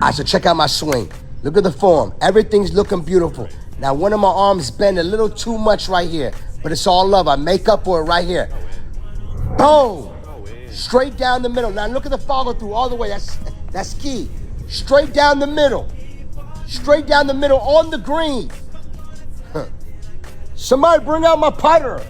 I should check out my swing. Look at the form. Everything's looking beautiful. Now, one of my arms bent a little too much right here, but it's all love. I make up for it right here. Boom! Straight down the middle. Now, look at the follow through all the way. That's key. Straight down the middle. Straight down the middle on the green. Somebody bring out my putter.